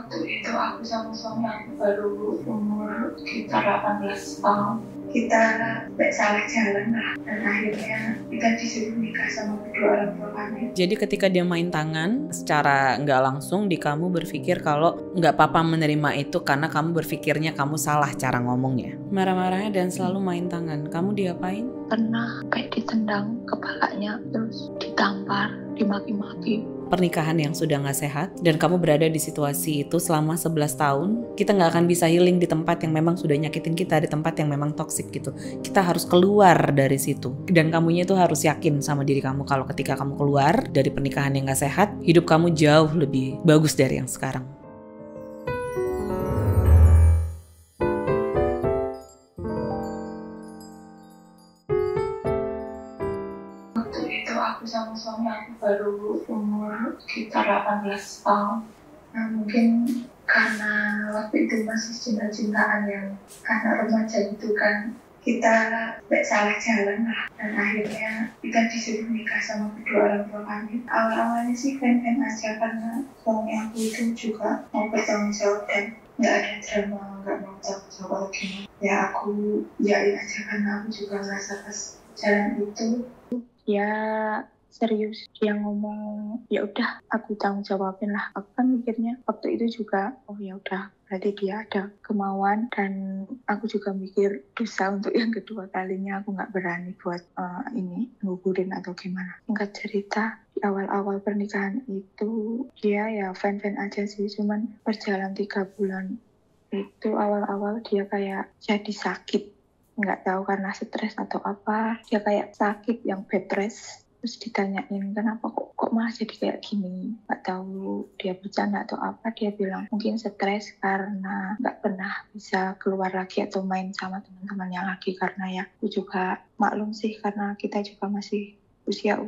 Waktu itu aku sama suami aku baru umur sekitar 18 tahun. Kita tidak salah jalan lah, dan akhirnya kita disuruh nikah sama kedua orang tua kami. Jadi ketika dia main tangan, secara nggak langsung di kamu berpikir kalau nggak apa-apa menerima itu karena kamu berpikirnya kamu salah cara ngomongnya. Marah-marahnya dan selalu main tangan. Kamu diapain? Pernah kayak ditendang kepalanya, terus ditampar, dimaki-maki. Pernikahan yang sudah nggak sehat dan kamu berada di situasi itu selama 11 tahun, kita nggak akan bisa healing di tempat yang memang sudah nyakitin kita, di tempat yang memang toksik gitu. Kita harus keluar dari situ, dan kamunya itu harus yakin sama diri kamu kalau ketika kamu keluar dari pernikahan yang nggak sehat, hidup kamu jauh lebih bagus dari yang sekarang. Aku sama suami aku baru umur sekitar 18 tahun. Nah, mungkin karena waktu itu masih cinta-cintaan yang karena remaja itu kan, kita tidak salah jalan lah, dan akhirnya kita disuruh nikah sama kedua orang tua kami. Awal-awalnya sih fan-fan aja karena suami aku itu juga mau bertanggung jawab dan nggak ada drama, nggak mau jawab gimana. Ya aku yain aja karena aku juga ngerasa pas jalan itu ya serius, dia ngomong ya udah aku tanggung jawabin lah. Aku kan mikirnya waktu itu juga oh ya udah berarti dia ada kemauan, dan aku juga mikir dosa untuk yang kedua kalinya aku nggak berani buat ini nguburin atau gimana. Singkat cerita, di awal-awal pernikahan itu dia ya fan-fan aja sih, cuman berjalan 3 bulan itu awal-awal dia kayak jadi sakit, nggak tahu karena stres atau apa, dia kayak sakit yang bed rest. Terus ditanyain kenapa kok malah jadi kayak gini, nggak tahu dia bercanda atau apa. Dia bilang mungkin stres karena nggak pernah bisa keluar lagi atau main sama teman-temannya lagi, karena ya aku juga maklum sih karena kita juga masih usia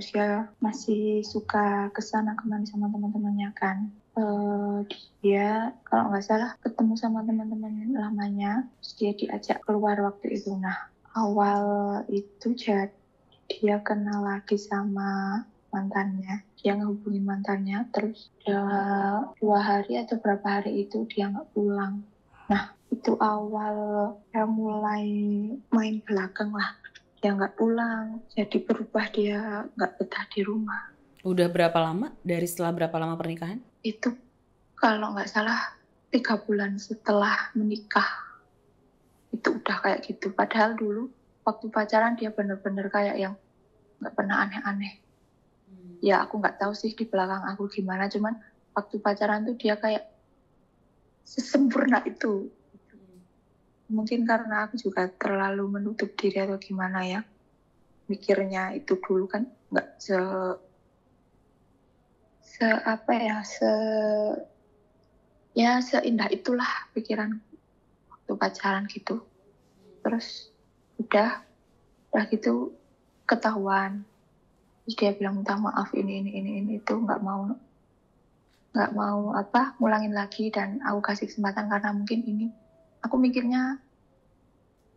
masih suka kesana kemana sama teman-temannya kan. Dia kalau nggak salah ketemu sama teman-teman lamanya, terus dia diajak keluar waktu itu. Nah, awal itu dia kenal lagi sama mantannya, dia ngehubungin mantannya, terus 2 hari atau berapa hari itu dia nggak pulang. Nah, itu awal dia mulai main belakang lah, dia nggak pulang, jadi berubah, dia nggak betah di rumah. Udah berapa lama? Dari setelah berapa lama pernikahan? Itu kalau nggak salah 3 bulan setelah menikah itu udah kayak gitu. Padahal dulu waktu pacaran dia bener-bener kayak yang nggak pernah aneh-aneh. Ya aku nggak tahu sih di belakang aku gimana, cuman waktu pacaran tuh dia kayak sesempurna itu. Mungkin karena aku juga terlalu menutup diri atau gimana ya, mikirnya itu dulu kan nggak seindah itulah pikiran waktu pacaran gitu. Terus udah gitu ketahuan, terus dia bilang minta maaf ini itu, nggak mau ngulangin lagi, dan aku kasih kesempatan karena mungkin ini aku mikirnya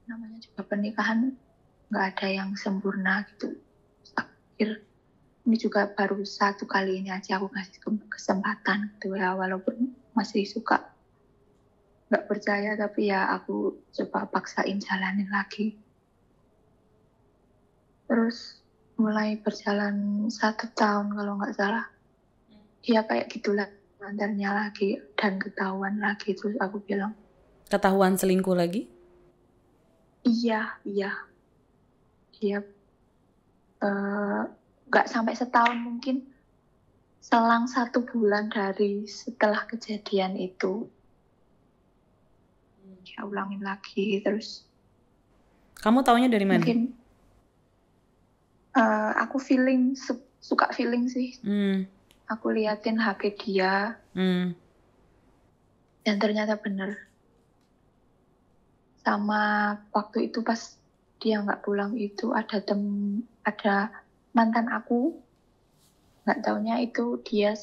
namanya juga pernikahan nggak ada yang sempurna gitu. Akhir ini juga baru 1 kali ini aja aku kasih kesempatan gitu ya, walaupun masih suka nggak percaya, tapi ya aku coba paksain jalanin lagi. Terus mulai berjalan 1 tahun kalau nggak salah, dia kayak gitulah mantannya lagi dan ketahuan lagi. Terus aku bilang, ketahuan selingkuh lagi? Iya. Dia nggak sampai setahun, mungkin selang 1 bulan dari setelah kejadian itu dia ulangin lagi. Terus kamu taunya dari mana? Mungkin aku suka feeling sih. Aku liatin HP dia, dan ternyata bener. Sama waktu itu pas dia nggak pulang itu ada mantan aku, nggak taunya itu dia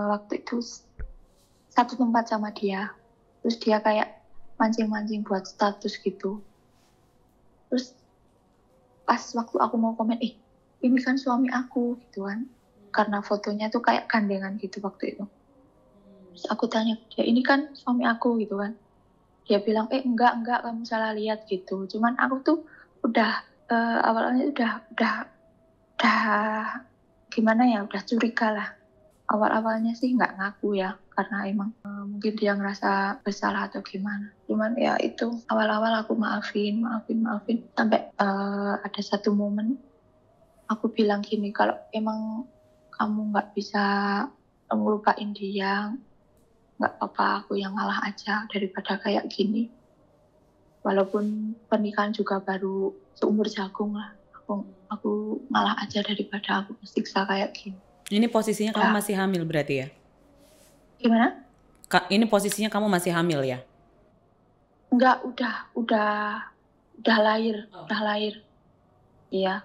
waktu itu satu tempat sama dia. Terus dia kayak mancing-mancing buat status gitu. Terus pas waktu aku mau komen, ini kan suami aku gitu kan, karena fotonya tuh kayak gandengan gitu waktu itu. Terus aku tanya dia, ini kan suami aku gitu kan. Dia bilang enggak kamu salah lihat gitu. Cuman aku tuh udah awalnya udah gimana ya, udah curiga lah. Awal-awalnya sih nggak ngaku ya, karena emang mungkin dia ngerasa bersalah atau gimana. Cuman ya itu, awal-awal aku maafin. Sampai ada satu momen aku bilang gini, kalau emang kamu nggak bisa ngelupain dia, nggak apa-apa, aku yang ngalah aja daripada kayak gini. Walaupun pernikahan juga baru seumur jagung lah, aku ngalah aja daripada aku kesiksa kayak gini. Ini posisinya kamu Udah. masih hamil berarti ya? Gimana? Ini posisinya kamu masih hamil ya? Enggak, udah lahir. Iya.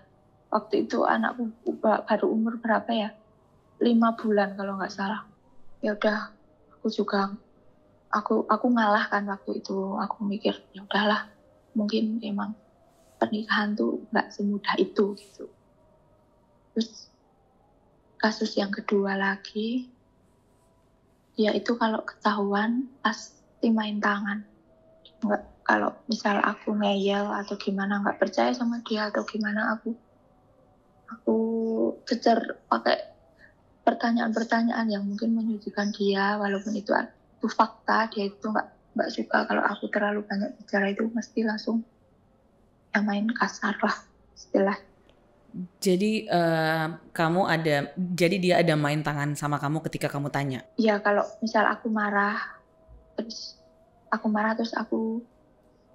Waktu itu anakku baru umur berapa ya? 5 bulan kalau nggak salah. Ya udah, aku juga aku ngalah kan waktu itu. Aku mikir ya udahlah, mungkin emang pernikahan tuh nggak semudah itu gitu. Terus kasus yang kedua lagi, dia itu kalau ketahuan pasti main tangan. Nggak, kalau misal aku ngeyel atau gimana, nggak percaya sama dia atau gimana, aku cecer pakai pertanyaan-pertanyaan yang mungkin menyudutkan dia, walaupun itu fakta. Dia itu nggak suka kalau aku terlalu banyak bicara, itu mesti langsung yang main kasar lah istilah. Jadi jadi dia ada main tangan sama kamu ketika kamu tanya? Iya, kalau misal aku marah terus aku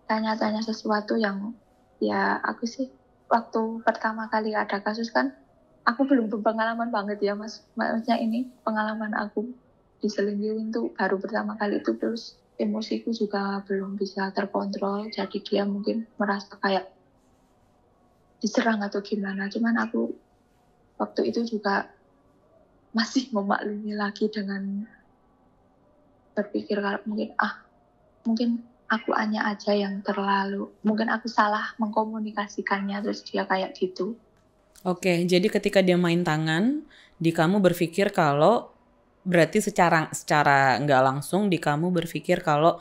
tanya-tanya sesuatu yang, ya aku sih waktu pertama kali ada kasus kan, aku belum berpengalaman banget ya mas. Maksudnya ini pengalaman aku diselingkuhin tuh baru pertama kali itu, terus emosiku juga belum bisa terkontrol, jadi dia mungkin merasa kayak diserang atau gimana. Cuman aku waktu itu juga masih memaklumi lagi dengan berpikir kalau mungkin aku hanya aja yang terlalu, mungkin aku salah mengkomunikasikannya terus dia kayak gitu. Oke, jadi ketika dia main tangan, di kamu berpikir kalau berarti secara nggak langsung di kamu berpikir kalau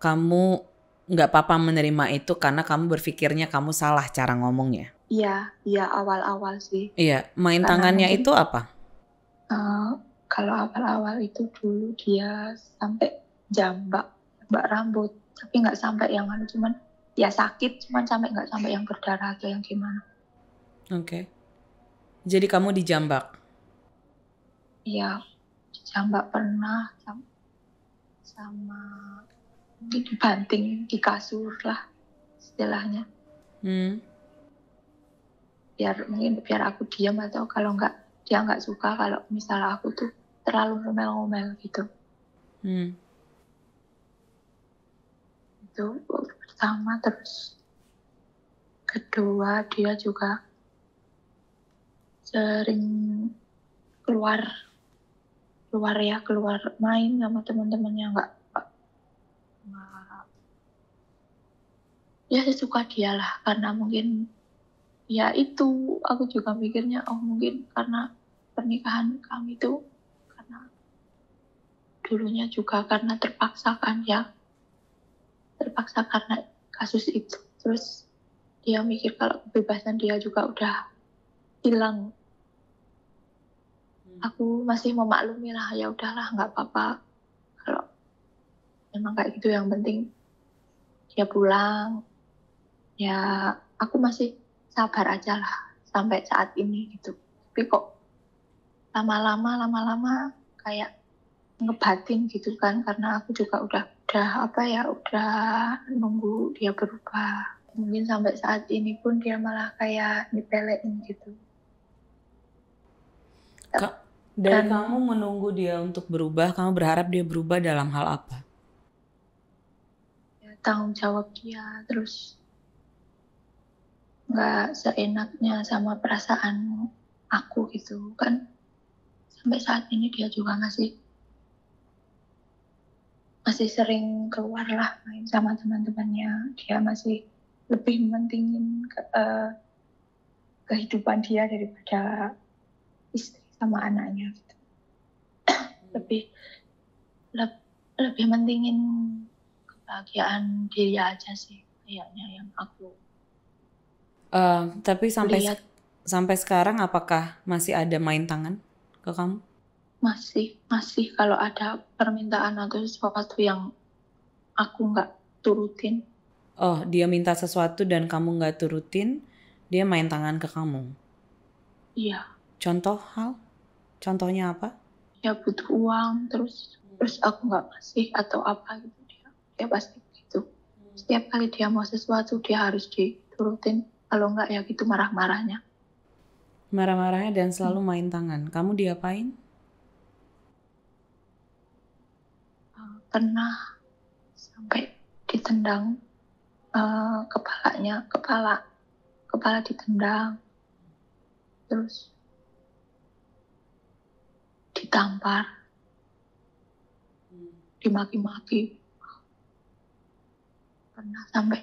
kamu nggak apa-apa menerima itu karena kamu berpikirnya kamu salah cara ngomongnya. Iya awal-awal sih. Iya, main Karena tangannya mungkin itu apa? kalau awal-awal itu dulu dia sampai jambak rambut, tapi nggak sampai yang cuman ya sakit, cuman nggak sampai yang berdarah atau yang gimana. Oke. Jadi kamu dijambak. Iya, jambak pernah sama mungkin dibanting di kasur lah istilahnya. Biar aku diam, atau kalau nggak, dia nggak suka kalau misalnya aku tuh terlalu ngomel-ngomel gitu. Itu pertama. Terus kedua, dia juga sering keluar main sama teman-temannya, nggak ya sesuka dia lah. Karena mungkin ya itu, aku juga mikirnya mungkin karena pernikahan kami itu karena dulunya juga karena terpaksa karena kasus itu. Terus dia mikir kalau kebebasan dia juga udah hilang. Aku masih memaklumi lah, ya udahlah nggak apa-apa kalau memang kayak gitu, yang penting dia pulang. Ya aku masih sabar aja lah sampai saat ini gitu. Tapi kok lama-lama kayak ngebatin gitu kan, karena aku juga udah nunggu dia berubah. Mungkin sampai saat ini pun dia malah kayak nyepelein gitu. Dari kamu menunggu dia untuk berubah, kamu berharap dia berubah dalam hal apa? Ya, tanggung jawab dia, terus nggak seenaknya sama perasaan aku gitu kan. Sampai saat ini dia juga masih sering keluar lah main sama teman-temannya. Dia masih lebih mementingin kehidupan dia daripada istri sama anaknya gitu. lebih mentingin kebahagiaan diri aja sih kayaknya yang aku Tapi lihat. sampai sekarang apakah masih ada main tangan ke kamu? Masih kalau ada permintaan atau sesuatu yang aku nggak turutin. Oh, dia minta sesuatu dan kamu nggak turutin, dia main tangan ke kamu. Iya, Contohnya apa? dia butuh uang terus aku nggak kasih atau apa gitu, dia pasti gitu. Setiap kali dia mau sesuatu dia harus diturutin, kalau nggak ya gitu marah-marahnya. Marah-marahnya dan selalu main tangan. Kamu diapain? Pernah sampai ditendang, kepala ditendang, terus ditampar, dimaki-maki, pernah sampai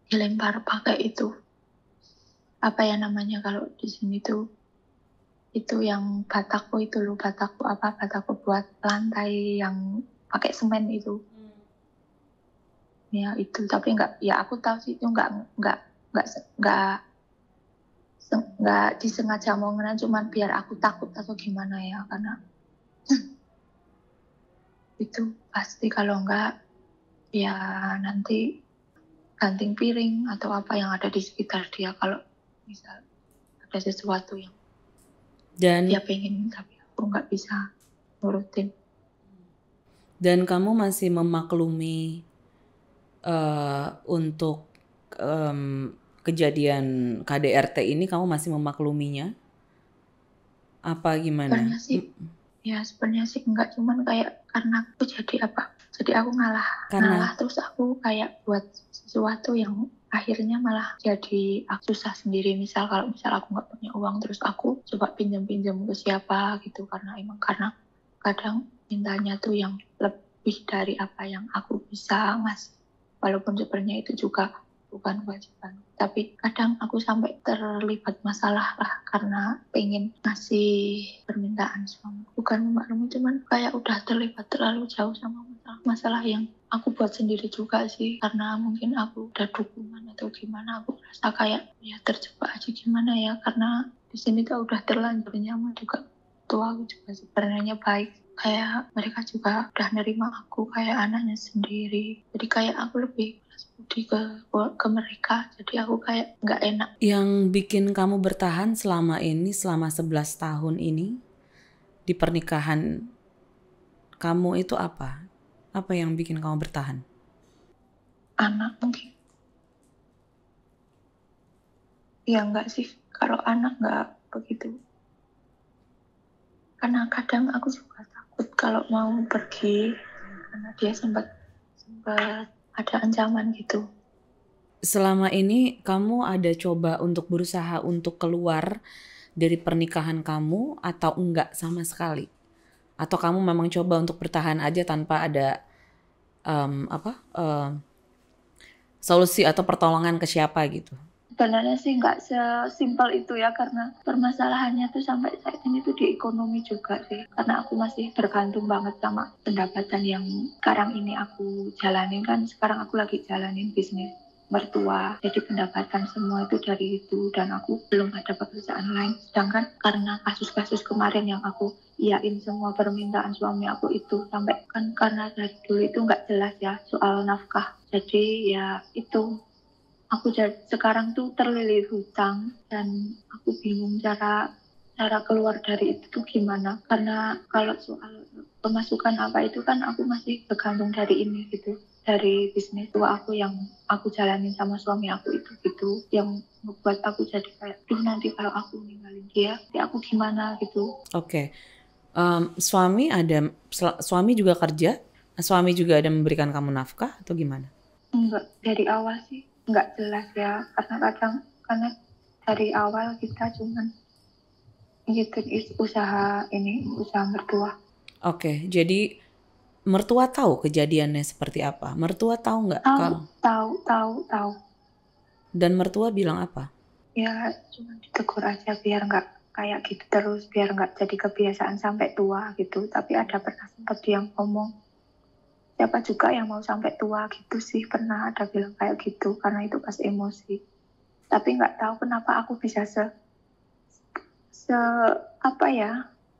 dilempar pakai itu, apa ya namanya kalau di sini tuh, itu yang bataku itu loh, bataku buat lantai yang pakai semen itu. Ya itu, tapi nggak, ya aku tahu sih itu nggak disengaja mau ngena, cuman biar aku takut atau gimana ya, karena itu pasti kalau nggak ya nanti ganting piring atau apa yang ada di sekitar dia kalau misal ada sesuatu yang dia pengen tapi aku nggak bisa nurutin. Dan kamu masih memaklumi untuk kejadian KDRT ini, kamu masih memakluminya? Apa gimana? Sebenarnya sih enggak, cuman kayak karena aku jadi aku ngalah terus aku kayak buat sesuatu yang akhirnya malah jadi aku susah sendiri. Misal aku nggak punya uang terus aku coba pinjam ke siapa gitu, karena kadang mintanya tuh yang lebih dari apa yang aku bisa ngasih, walaupun sebenarnya itu juga bukan kewajiban, tapi kadang aku sampai terlibat masalah lah karena pengen ngasih permintaan suami. Bukan memaklumi, cuman kayak udah terlibat terlalu jauh sama masalah yang aku buat sendiri juga sih, karena mungkin aku udah dukungan atau gimana, aku rasa kayak ya terjebak aja gimana ya, karena di sini tuh udah terlanjur nyaman juga. Tua aku juga sebenarnya baik, kayak mereka juga udah nerima aku kayak anaknya sendiri, jadi kayak aku lebih budi ke mereka, jadi aku kayak nggak enak. Yang bikin kamu bertahan selama 11 tahun ini di pernikahan kamu itu apa? Apa yang bikin kamu bertahan? Anak mungkin. Ya enggak sih, kalau anak enggak begitu. Karena kadang aku juga takut kalau mau pergi, karena dia sempat ada ancaman gitu. Selama ini kamu ada coba untuk berusaha untuk keluar dari pernikahan kamu atau enggak sama sekali? Atau kamu memang coba untuk bertahan aja tanpa ada solusi atau pertolongan ke siapa gitu? Sebenarnya sih nggak sesimpel itu ya, karena permasalahannya tuh sampai saat ini tuh di ekonomi juga sih, karena aku masih bergantung banget sama pendapatan yang sekarang ini aku jalanin. Kan sekarang aku lagi jalanin bisnis mertua, jadi pendapatan semua itu dari itu, dan aku belum ada pekerjaan lain. Sedangkan karena kasus-kasus kemarin yang aku iyain semua permintaan suami aku itu, sampai kan karena dari dulu itu nggak jelas ya soal nafkah, jadi ya itu aku sekarang tuh terlilit hutang, dan aku bingung cara keluar dari itu tuh gimana, karena kalau soal pemasukan apa itu kan aku masih bergantung dari ini gitu, dari bisnis tua aku yang aku jalanin sama suami aku itu gitu, yang membuat aku jadi kayak nanti kalau aku ninggalin dia ya aku gimana gitu. Oke. Suami juga kerja? Suami juga ada memberikan kamu nafkah atau gimana? Enggak, dari awal sih nggak jelas ya, karena dari awal kita cuman gitu usaha mertua. Oke, jadi mertua tahu kejadiannya seperti apa? Mertua tahu nggak? Tahu. Dan mertua bilang apa? Ya cuma ditegur aja biar nggak kayak gitu terus biar nggak jadi kebiasaan sampai tua gitu. Tapi ada pernah sempat dia ngomong, siapa juga yang mau sampai tua gitu sih, pernah ada bilang kayak gitu karena itu pas emosi. Tapi nggak tahu kenapa aku bisa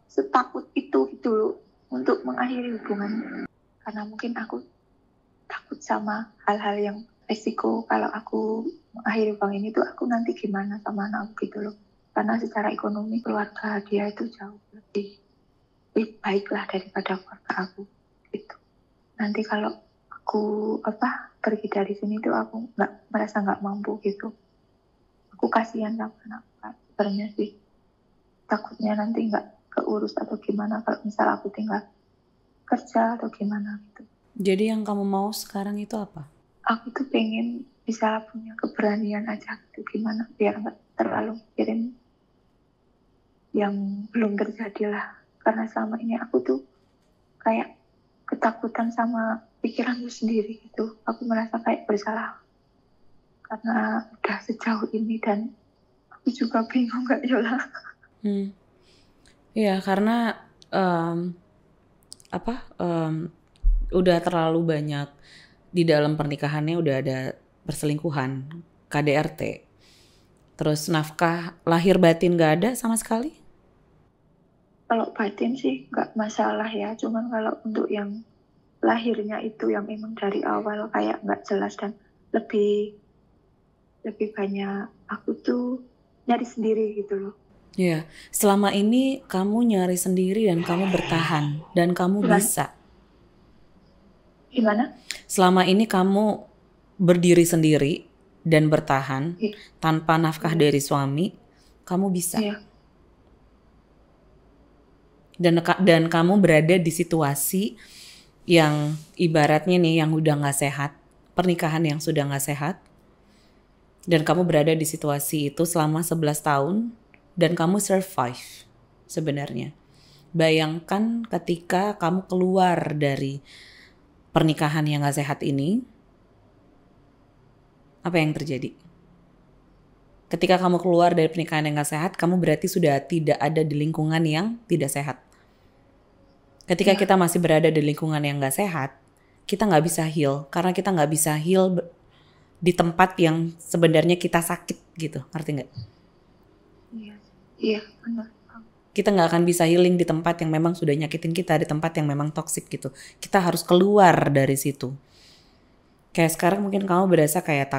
setakut itu gitu loh untuk mengakhiri hubungan. Karena mungkin aku takut sama hal-hal yang resiko kalau aku mengakhiri hubungan ini tuh aku nanti gimana sama anak aku gitu loh. Karena secara ekonomi keluarga dia itu jauh lebih baik lah daripada keluarga aku gitu. Nanti kalau aku pergi dari sini tuh aku merasa nggak mampu gitu. Aku kasihan sama anak aku sebenarnya sih. Takutnya nanti nggak keurus atau gimana kalau misal aku tinggal kerja atau gimana gitu. Jadi yang kamu mau sekarang itu apa? Aku tuh pengen bisa punya keberanian aja gitu, gimana biar nggak terlalu mikirin yang belum terjadi lah. Karena selama ini aku tuh kayak ketakutan sama pikiranku sendiri gitu. Aku merasa kayak bersalah karena udah sejauh ini dan aku juga bingung Kak Yola. Ya karena udah terlalu banyak di dalam pernikahannya, udah ada perselingkuhan, KDRT, terus nafkah lahir batin gak ada sama sekali. Kalau batin sih nggak masalah ya, cuman kalau untuk yang lahirnya itu yang memang dari awal kayak nggak jelas dan lebih banyak aku tuh nyari sendiri gitu loh. Ya, selama ini kamu nyari sendiri dan kamu bertahan dan kamu bisa. Gimana? Selama ini kamu berdiri sendiri dan bertahan tanpa nafkah dari suami, kamu bisa. Dan kamu berada di situasi yang ibaratnya nih yang udah gak sehat, pernikahan yang sudah gak sehat, dan kamu berada di situasi itu selama 11 tahun dan kamu survive sebenarnya. Bayangkan ketika kamu keluar dari pernikahan yang gak sehat ini, apa yang terjadi? Ketika kamu keluar dari pernikahan yang gak sehat, kamu berarti sudah tidak ada di lingkungan yang tidak sehat. Ketika kita masih berada di lingkungan yang gak sehat, kita gak bisa heal. Karena kita gak bisa heal di tempat yang sebenarnya kita sakit gitu. Ngerti gak? Iya, benar. Kita gak akan bisa healing di tempat yang memang sudah nyakitin kita, di tempat yang memang toksik gitu. Kita harus keluar dari situ. Kayak sekarang mungkin kamu berasa kayak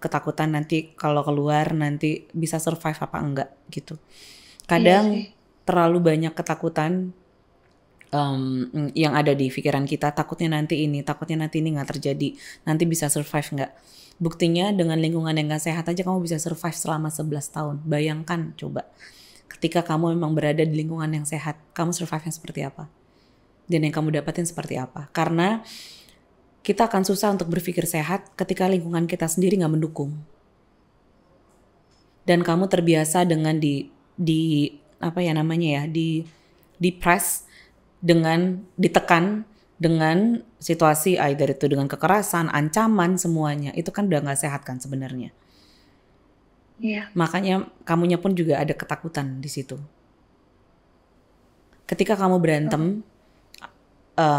ketakutan nanti kalau keluar nanti bisa survive apa enggak gitu. Kadang terlalu banyak ketakutan yang ada di pikiran kita, takutnya nanti ini nggak terjadi, nanti bisa survive nggak. Buktinya dengan lingkungan yang nggak sehat aja kamu bisa survive selama 11 tahun. Bayangkan coba ketika kamu memang berada di lingkungan yang sehat, kamu survive-nya seperti apa dan yang kamu dapatin seperti apa. Karena kita akan susah untuk berpikir sehat ketika lingkungan kita sendiri nggak mendukung dan kamu terbiasa dengan di press, dengan ditekan dengan situasi either itu dengan kekerasan, ancaman, semuanya itu kan udah nggak sehat kan sebenarnya. Makanya kamunya pun juga ada ketakutan di situ. Ketika kamu berantem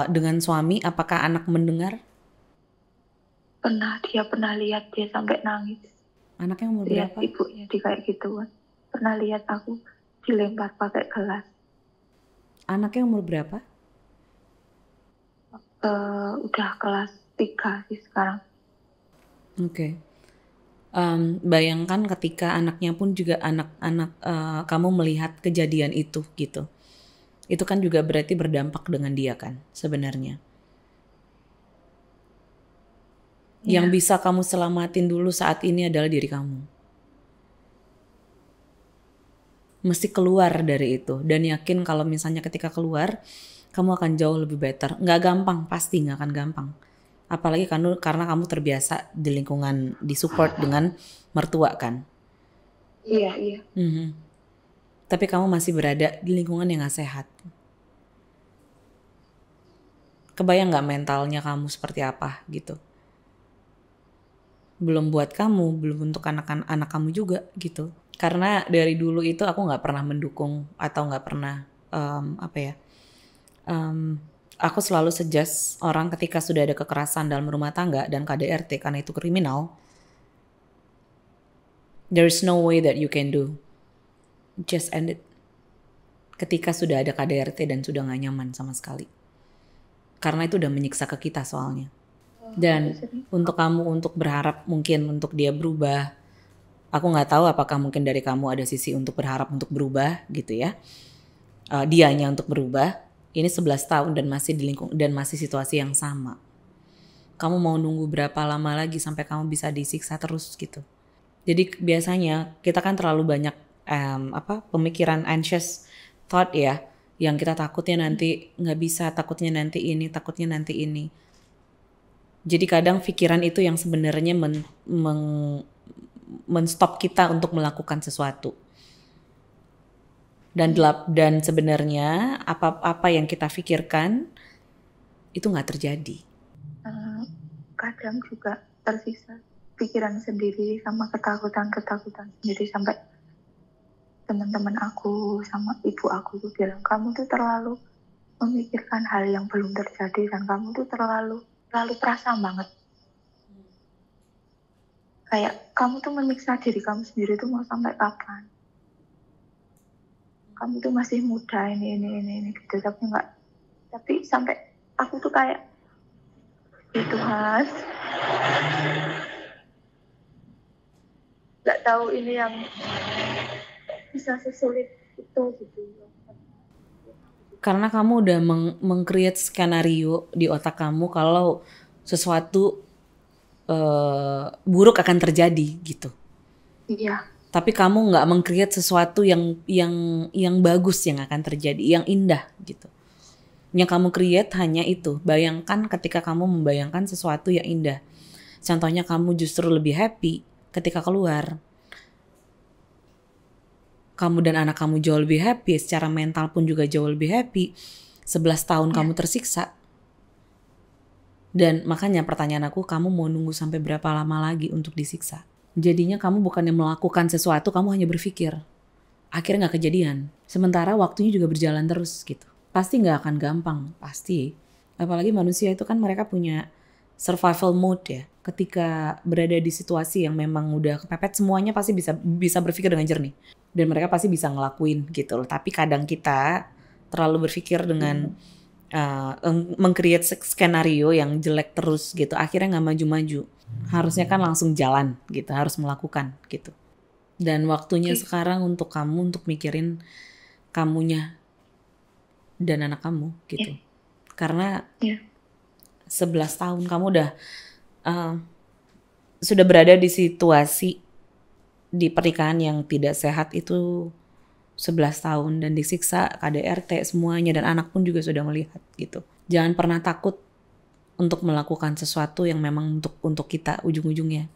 dengan suami, apakah anak mendengar? Dia pernah lihat dia sampai nangis. Anaknya umur berapa? Ibunya di kayak gitu kan. Pernah lihat aku dilempar pakai gelas. Anaknya umur berapa? Udah kelas 3 sih sekarang. Oke. Bayangkan ketika anaknya pun juga anak-anak kamu melihat kejadian itu gitu. Itu kan juga berarti berdampak dengan dia kan sebenarnya. Yang bisa kamu selamatin dulu saat ini adalah diri kamu. Mesti keluar dari itu dan yakin kalau misalnya ketika keluar kamu akan jauh lebih better. Nggak gampang, pasti nggak akan gampang. Apalagi karena kamu terbiasa di lingkungan disupport dengan mertua kan. Iya. Tapi kamu masih berada di lingkungan yang gak sehat. Kebayang gak mentalnya kamu seperti apa gitu. Belum buat kamu, belum untuk anak-anak kamu juga gitu. Karena dari dulu itu aku nggak pernah mendukung atau nggak pernah apa ya, aku selalu suggest orang ketika sudah ada kekerasan dalam rumah tangga dan KDRT karena itu kriminal, there is no way that you can do, just end it. Ketika sudah ada KDRT dan sudah nggak nyaman sama sekali, karena itu udah menyiksa ke kita soalnya. Dan untuk kamu untuk berharap mungkin untuk dia berubah, aku nggak tahu apakah mungkin dari kamu ada sisi untuk berharap untuk berubah gitu ya. Dianya untuk berubah. Ini 11 tahun dan masih di dan masih situasi yang sama. Kamu mau nunggu berapa lama lagi sampai kamu bisa disiksa terus gitu. Jadi biasanya kita kan terlalu banyak pemikiran anxious thought ya, yang kita takutnya nanti nggak bisa, takutnya nanti ini, takutnya nanti ini. Jadi kadang pikiran itu yang sebenarnya men-stop kita untuk melakukan sesuatu. Dan sebenarnya apa yang kita pikirkan itu nggak terjadi. Kadang juga tersisa pikiran sendiri sama ketakutan sendiri, sampai teman-teman aku sama ibu aku tuh bilang, kamu tuh terlalu memikirkan hal yang belum terjadi dan kamu tuh terlalu perasa banget. Kayak kamu tuh menyiksa diri kamu sendiri tuh mau sampai kapan? Kamu tuh masih muda ini gitu, tapi sampai aku tuh kayak itu Mas, nggak tahu ini yang bisa sesulit itu gitu. Karena kamu udah meng-create skenario di otak kamu kalau sesuatu buruk akan terjadi gitu. Iya. Tapi kamu nggak meng-create sesuatu yang bagus yang akan terjadi, yang indah gitu. Yang kamu create hanya itu. Bayangkan ketika kamu membayangkan sesuatu yang indah. Contohnya kamu justru lebih happy ketika keluar. Kamu dan anak kamu jauh lebih happy, secara mental pun juga jauh lebih happy. 11 tahun kamu tersiksa. Dan makanya pertanyaan aku, kamu mau nunggu sampai berapa lama lagi untuk disiksa? Jadinya kamu bukannya melakukan sesuatu, kamu hanya berpikir. Akhirnya gak kejadian. Sementara waktunya juga berjalan terus gitu. Pasti gak akan gampang, pasti. Apalagi manusia itu kan mereka punya survival mode ya. Ketika berada di situasi yang memang udah kepepet, semuanya pasti bisa berpikir dengan jernih. Dan mereka pasti bisa ngelakuin gitu loh. Tapi kadang kita terlalu berpikir dengan meng-create skenario yang jelek terus gitu. Akhirnya gak maju-maju. Harusnya kan langsung jalan gitu, harus melakukan gitu. Dan waktunya sekarang untuk kamu untuk mikirin kamunya dan anak kamu gitu. Karena 11 tahun kamu udah sudah berada di situasi di pernikahan yang tidak sehat itu 11 tahun dan disiksa, KDRT semuanya, dan anak pun juga sudah melihat gitu. Jangan pernah takut untuk melakukan sesuatu yang memang untuk kita ujung-ujungnya.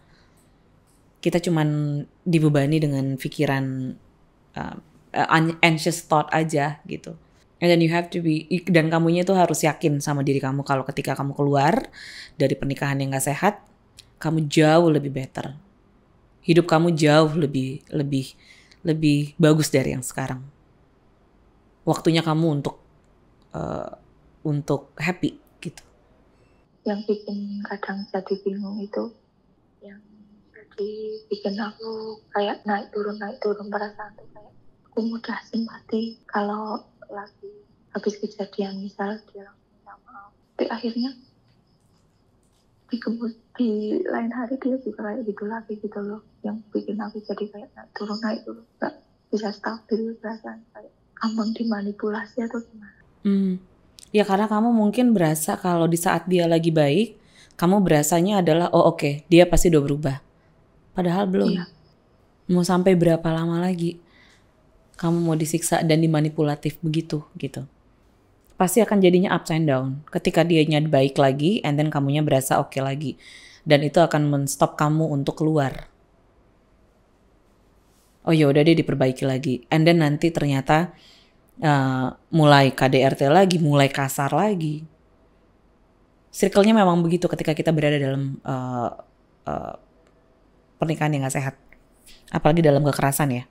Kita cuman dibebani dengan pikiran anxious thought aja gitu. And then you have to be, dan kamunya itu harus yakin sama diri kamu kalau ketika kamu keluar dari pernikahan yang gak sehat, kamu jauh lebih better. Hidup kamu jauh lebih bagus dari yang sekarang. Waktunya kamu untuk happy gitu. Yang bikin kadang jadi bingung itu, yang jadi bikin aku kayak naik turun perasaan tuh, kayak aku mudah simpati kalau lagi habis kejadian misal dia langsung minta maaf, tapi akhirnya di lain hari dia juga kayak gitu lagi gitu loh, yang bikin aku jadi kayak naik turun nggak bisa stabil perasaan, kayak gampang dimanipulasi atau gimana. Ya karena kamu mungkin berasa kalau di saat dia lagi baik, kamu berasanya adalah oke, dia pasti udah berubah. Padahal belum. Iya. Mau sampai berapa lama lagi kamu mau disiksa dan dimanipulatif begitu gitu. Pasti akan jadinya ups and down. Ketika dianya baik lagi, and then kamunya berasa oke lagi. Dan itu akan men-stop kamu untuk keluar. Oh ya udah, dia diperbaiki lagi. And then nanti ternyata mulai KDRT lagi, mulai kasar lagi. Circle-nya memang begitu ketika kita berada dalam pernikahan yang gak sehat. Apalagi dalam kekerasan ya,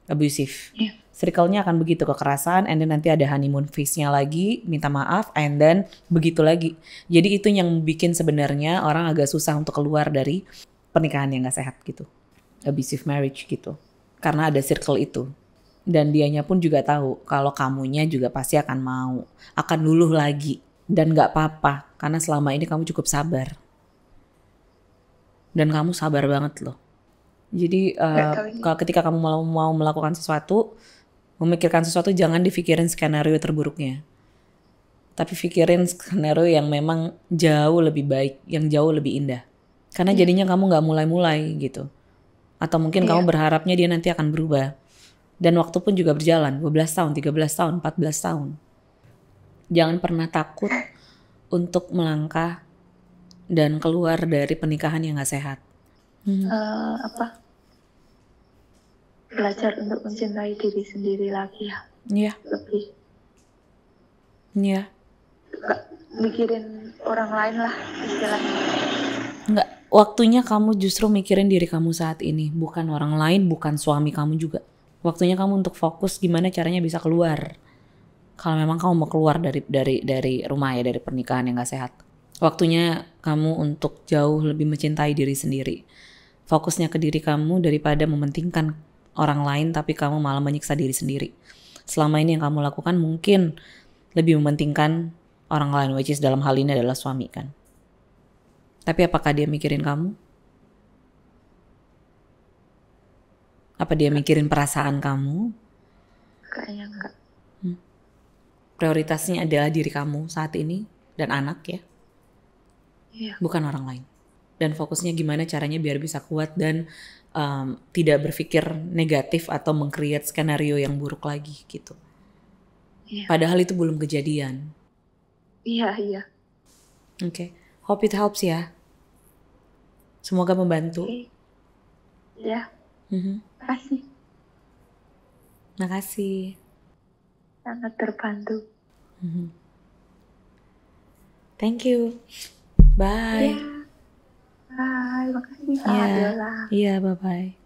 abusive. Iya. Circle-nya akan begitu, kekerasan, and then nanti ada honeymoon phase-nya lagi, minta maaf, and then begitu lagi. Jadi itu yang bikin sebenarnya orang agak susah untuk keluar dari pernikahan yang gak sehat gitu. Abusive marriage gitu. Karena ada circle itu. Dan dianya pun juga tahu kalau kamunya juga pasti akan mau, akan luluh lagi. Dan gak apa-apa, karena selama ini kamu cukup sabar. Dan kamu sabar banget loh. Jadi ketika kamu mau melakukan sesuatu, memikirkan sesuatu, jangan dipikirin skenario terburuknya. Tapi pikirin skenario yang memang jauh lebih baik, yang jauh lebih indah. Karena jadinya kamu gak mulai-mulai gitu. Atau mungkin kamu berharapnya dia nanti akan berubah. Dan waktu pun juga berjalan, 12 tahun, 13 tahun, 14 tahun. Jangan pernah takut untuk melangkah dan keluar dari pernikahan yang gak sehat. Belajar untuk mencintai diri sendiri lagi ya. Iya. Lebih. Iya. Gak mikirin orang lain lah istilahnya. Enggak, waktunya kamu justru mikirin diri kamu saat ini, bukan orang lain, bukan suami kamu juga. Waktunya kamu untuk fokus gimana caranya bisa keluar. Kalau memang kamu mau keluar dari rumah ya, dari pernikahan yang gak sehat. Waktunya kamu untuk jauh lebih mencintai diri sendiri. Fokusnya ke diri kamu daripada mementingkan orang lain, tapi kamu malah menyiksa diri sendiri. Selama ini yang kamu lakukan mungkin lebih mementingkan orang lain, which is dalam hal ini adalah suami kan. Tapi apakah dia mikirin kamu? Apa dia mikirin perasaan kamu? Kayaknya enggak. Prioritasnya adalah diri kamu saat ini dan anak ya. Iya. Bukan orang lain. Dan fokusnya gimana caranya biar bisa kuat dan tidak berpikir negatif atau meng-create skenario yang buruk lagi gitu. Iya. Padahal itu belum kejadian. Iya. Oke. Hope it helps ya. Semoga membantu. Okay. Ya. Makasih. Makasih. Sangat terbantu. Thank you. Bye. Ya. Bye. Makasih. Iya, bye-bye.